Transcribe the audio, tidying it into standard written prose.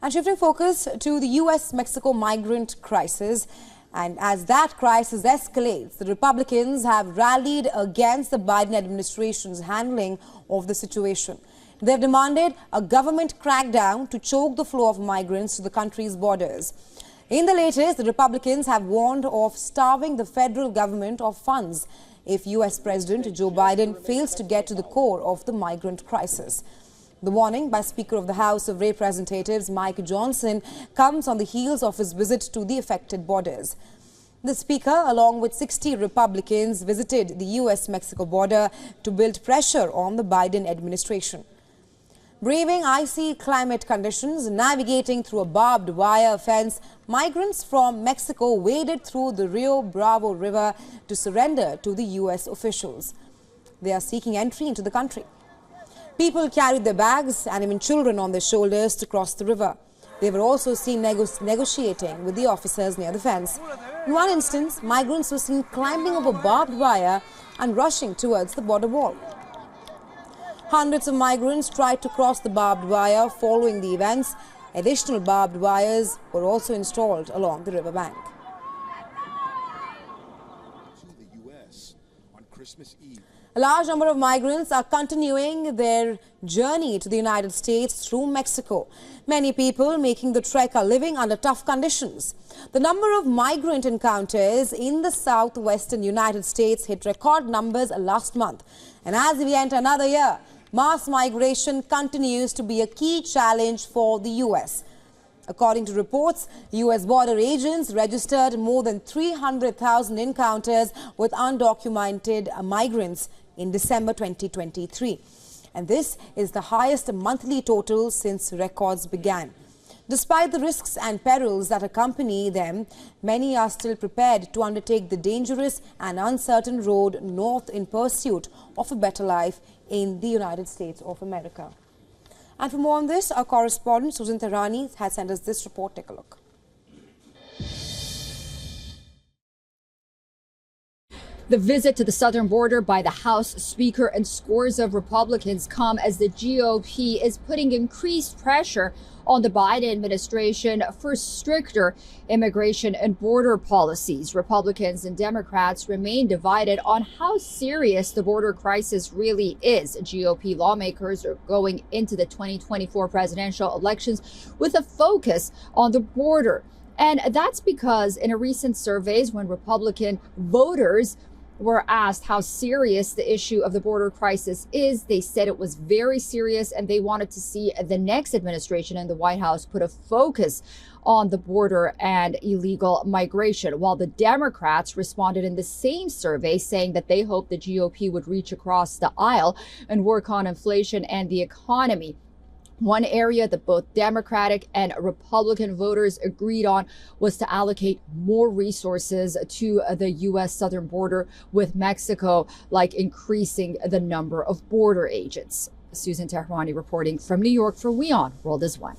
And shifting focus to the US-Mexico migrant crisis. And as that crisis escalates, the Republicans have rallied against the Biden administration's handling of the situation. They've demanded a government crackdown to choke the flow of migrants to the country's borders. In the latest, the Republicans have warned of starving the federal government of funds if US President Joe Biden fails to get to the core of the migrant crisis. The warning by Speaker of the House of Representatives Mike Johnson comes on the heels of his visit to the affected borders. The Speaker, along with 60 Republicans, visited the US-Mexico border to build pressure on the Biden administration. Braving icy climate conditions, navigating through a barbed wire fence, migrants from Mexico waded through the Rio Bravo River to surrender to the US officials. They are seeking entry into the country. People carried their bags and even children on their shoulders to cross the river. They were also seen negotiating with the officers near the fence. In one instance, migrants were seen climbing over barbed wire and rushing towards the border wall. Hundreds of migrants tried to cross the barbed wire following the events. Additional barbed wires were also installed along the riverbank. A large number of migrants are continuing their journey to the United States through Mexico. Many people making the trek are living under tough conditions. The number of migrant encounters in the southwestern United States hit record numbers last month. And as we enter another year, mass migration continues to be a key challenge for the U.S. According to reports, U.S. border agents registered more than 300,000 encounters with undocumented migrants in December 2023. And this is the highest monthly total since records began. Despite the risks and perils that accompany them, many are still prepared to undertake the dangerous and uncertain road north in pursuit of a better life in the United States of America. And for more on this, our correspondent Susan Tehrani has sent us this report. Take a look. The visit to the southern border by the House Speaker and scores of Republicans come as the GOP is putting increased pressure on the Biden administration for stricter immigration and border policies. Republicans and Democrats remain divided on how serious the border crisis really is. GOP lawmakers are going into the 2024 presidential elections with a focus on the border. And that's because in a recent surveys, when Republican voters were asked how serious the issue of the border crisis is, they said it was very serious, and they wanted to see the next administration and the White House put a focus on the border and illegal migration, while the Democrats responded in the same survey saying that they hope the GOP would reach across the aisle and work on inflation and the economy. One area that both Democratic and Republican voters agreed on was to allocate more resources to the U.S. southern border with Mexico, like increasing the number of border agents. Susan Tehrani reporting from New York for WION World is One.